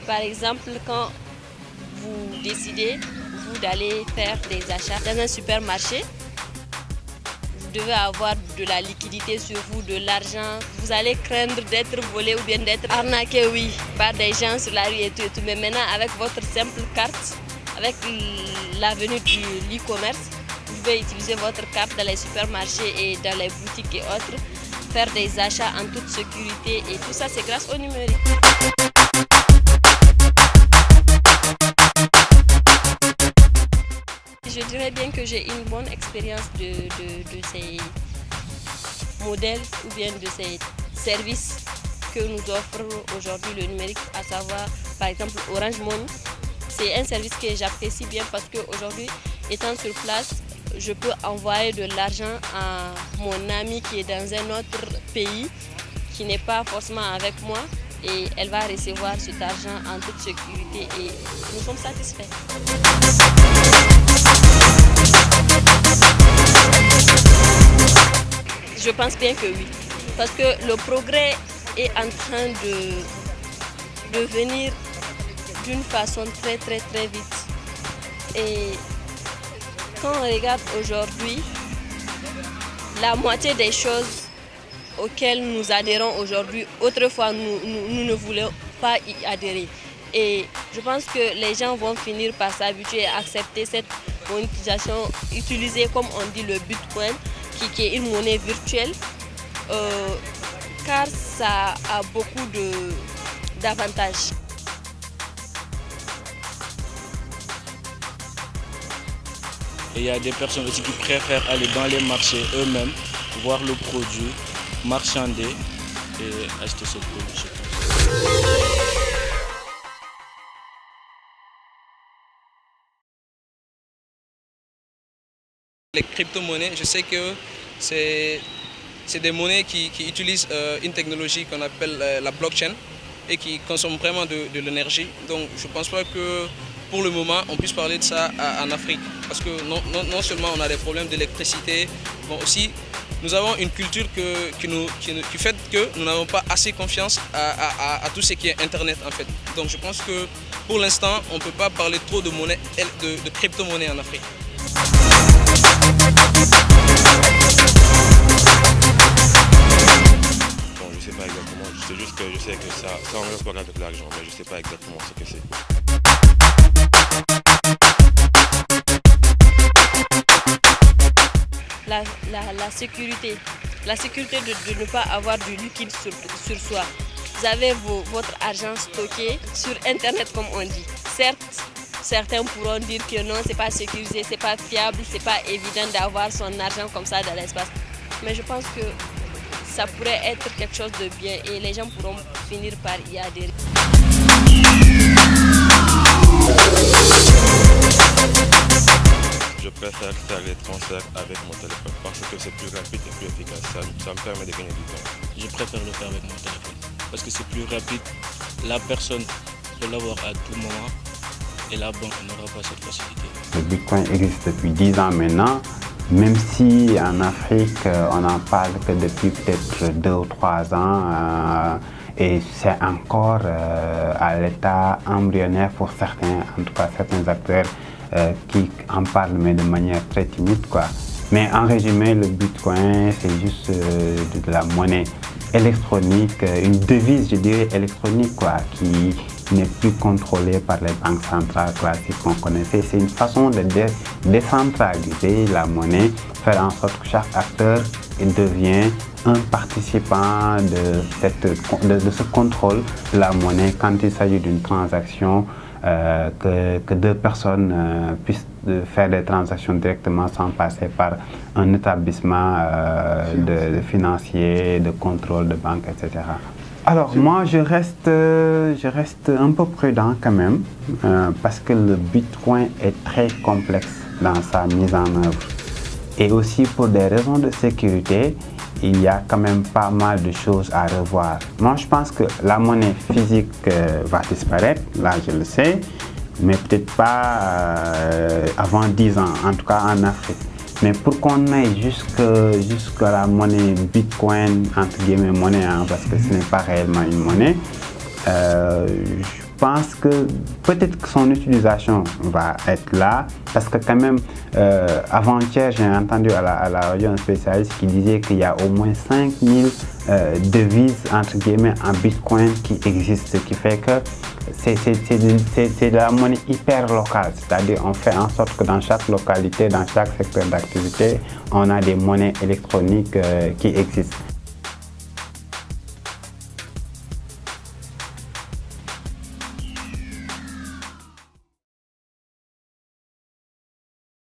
Par exemple, quand vous décidez d'aller faire des achats dans un supermarché, vous devez avoir de la liquidité sur vous, de l'argent. Vous allez craindre d'être volé ou bien d'être arnaqué, oui, par des gens sur la rue et tout. Mais maintenant, avec votre simple carte, avec la venue du e-commerce, vous pouvez utiliser votre carte dans les supermarchés et dans les boutiques et autres, faire des achats en toute sécurité et tout ça, c'est grâce au numérique. Je dirais bien que j'ai une bonne expérience de ces modèles ou bien de ces services que nous offre aujourd'hui le numérique, à savoir par exemple Orange Money. C'est un service que j'apprécie bien parce qu'aujourd'hui, étant sur place, je peux envoyer de l'argent à mon ami qui est dans un autre pays, qui n'est pas forcément avec moi, et elle va recevoir cet argent en toute sécurité et nous sommes satisfaits. Je pense bien que oui, parce que le progrès est en train de venir d'une façon très vite. Et quand on regarde aujourd'hui, la moitié des choses auxquelles nous adhérons aujourd'hui, autrefois nous ne voulions pas y adhérer. Et je pense que les gens vont finir par s'habituer à accepter cette monétisation utilisée, comme on dit, le Bitcoin, qui est une monnaie virtuelle, car ça a beaucoup d'avantages. Et il y a des personnes aussi qui préfèrent aller dans les marchés eux-mêmes, voir le produit, marchander et acheter ce produit. Les crypto-monnaies, je sais que c'est des monnaies qui utilisent une technologie qu'on appelle la blockchain et qui consomment vraiment de l'énergie. Donc je ne pense pas que pour le moment on puisse parler de ça en Afrique. Parce que non seulement on a des problèmes d'électricité, bon aussi nous avons une culture qui fait que nous n'avons pas assez confiance à tout ce qui est Internet en fait. Donc je pense que pour l'instant on ne peut pas parler trop de monnaie, de crypto-monnaie en Afrique. Bon, je sais pas exactement, c'est juste que je sais que ça englobe pas avec l'argent, mais je sais pas exactement ce que c'est. La sécurité. La sécurité de ne pas avoir du liquide sur soi. Vous avez votre argent stocké sur Internet comme on dit. Certes, certains pourront dire que non, c'est pas sécurisé, c'est pas fiable, c'est pas évident d'avoir son argent comme ça dans l'espace. Mais je pense que ça pourrait être quelque chose de bien et les gens pourront finir par y adhérer. Je préfère faire les transferts avec mon téléphone parce que c'est plus rapide et plus efficace. Ça me permet de gagner du temps. Je préfère le faire avec mon téléphone parce que c'est plus rapide. La personne peut l'avoir à tout moment et la banque n'aura pas cette facilité. Le Bitcoin existe depuis 10 ans maintenant, même si en Afrique on n'en parle que depuis peut-être 2 ou 3 ans. Et c'est encore à l'état embryonnaire pour certains, en tout cas certains acteurs qui en parlent, mais de manière très timide, quoi. Mais en résumé, le Bitcoin, c'est juste de la monnaie électronique, une devise, je dirais, électronique, quoi, qui n'est plus contrôlée par les banques centrales classiques qu'on connaissait. C'est une façon de décentraliser la monnaie, faire en sorte que chaque acteur devient un participant de ce contrôle de la monnaie quand il s'agit d'une transaction, que deux personnes puissent faire des transactions directement sans passer par un établissement de financier, de contrôle de banque, etc. Alors moi je reste un peu prudent quand même parce que le Bitcoin est très complexe dans sa mise en œuvre. Et aussi pour des raisons de sécurité, il y a quand même pas mal de choses à revoir. Moi, je pense que la monnaie physique va disparaître, là je le sais, mais peut-être pas avant 10 ans, en tout cas en Afrique. Mais pour qu'on aille jusqu'à la monnaie Bitcoin, entre guillemets monnaie, hein, parce que ce n'est pas réellement une monnaie, je pense que peut-être que son utilisation va être là, parce que quand même, avant-hier, j'ai entendu à la radio un spécialiste qui disait qu'il y a au moins 5000 devises, entre guillemets, en Bitcoin qui existent, ce qui fait que c'est de la monnaie hyper locale, c'est-à-dire on fait en sorte que dans chaque localité, dans chaque secteur d'activité, on a des monnaies électroniques qui existent.